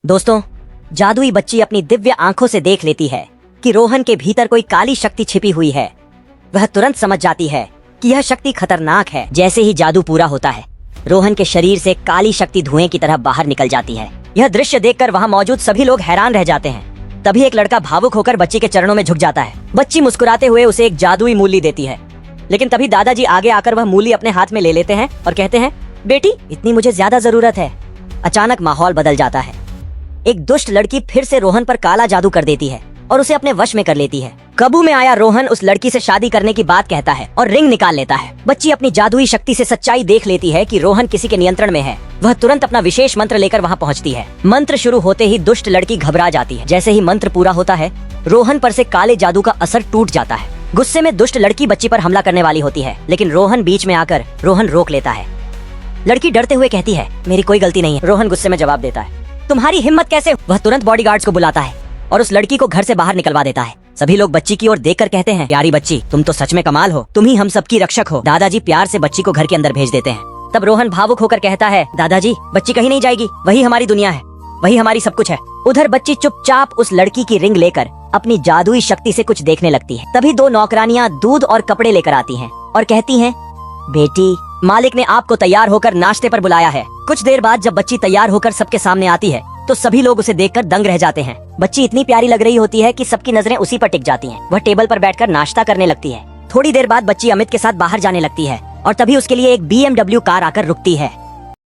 दोस्तों, जादुई बच्ची अपनी दिव्य आंखों से देख लेती है कि रोहन के भीतर कोई काली शक्ति छिपी हुई है। वह तुरंत समझ जाती है कि यह शक्ति खतरनाक है। जैसे ही जादू पूरा होता है, रोहन के शरीर से काली शक्ति धुएं की तरह बाहर निकल जाती है। यह दृश्य देखकर वहाँ मौजूद सभी लोग हैरान रह जाते हैं। तभी एक लड़का भावुक होकर बच्ची के चरणों में झुक जाता है। बच्ची मुस्कुराते हुए उसे एक जादुई मूली देती है, लेकिन तभी दादाजी आगे आकर वह मूली अपने हाथ में ले लेते हैं और कहते हैं, बेटी, इतनी मुझे ज्यादा जरूरत है। अचानक माहौल बदल जाता है। एक दुष्ट लड़की फिर से रोहन पर काला जादू कर देती है और उसे अपने वश में कर लेती है। काबू में आया रोहन उस लड़की से शादी करने की बात कहता है और रिंग निकाल लेता है। बच्ची अपनी जादुई शक्ति से सच्चाई देख लेती है कि रोहन किसी के नियंत्रण में है। वह तुरंत अपना विशेष मंत्र लेकर वहां पहुंचती है। मंत्र शुरू होते ही दुष्ट लड़की घबरा जाती है। जैसे ही मंत्र पूरा होता है, रोहन पर से काले जादू का असर टूट जाता है। गुस्से में दुष्ट लड़की बच्ची पर हमला करने वाली होती है, लेकिन रोहन बीच में आकर रोहन रोक लेता है। लड़की डरते हुए कहती है, मेरी कोई गलती नहीं है। रोहन गुस्से में जवाब देता है, तुम्हारी हिम्मत कैसे? वह तुरंत बॉडीगार्ड्स को बुलाता है और उस लड़की को घर से बाहर निकलवा देता है। सभी लोग बच्ची की ओर देखकर कहते हैं, प्यारी बच्ची, तुम तो सच में कमाल हो। तुम ही हम सबकी रक्षक हो। दादाजी प्यार से बच्ची को घर के अंदर भेज देते हैं। तब रोहन भावुक होकर कहता है, दादाजी, बच्ची कहीं नहीं जाएगी। वही हमारी दुनिया है, वही हमारी सब कुछ है। उधर बच्ची चुपचाप उस लड़की की रिंग लेकर अपनी जादुई शक्ति से कुछ देखने लगती है। तभी दो नौकरानियां दूध और कपड़े लेकर आती हैं और कहती हैं, बेटी, मालिक ने आपको तैयार होकर नाश्ते पर बुलाया है। कुछ देर बाद जब बच्ची तैयार होकर सबके सामने आती है तो सभी लोग उसे देखकर दंग रह जाते हैं। बच्ची इतनी प्यारी लग रही होती है कि सबकी नजरें उसी पर टिक जाती हैं। वह टेबल पर बैठकर नाश्ता करने लगती है। थोड़ी देर बाद बच्ची अमित के साथ बाहर जाने लगती है और तभी उसके लिए एक BMW कार आकर रुकती है।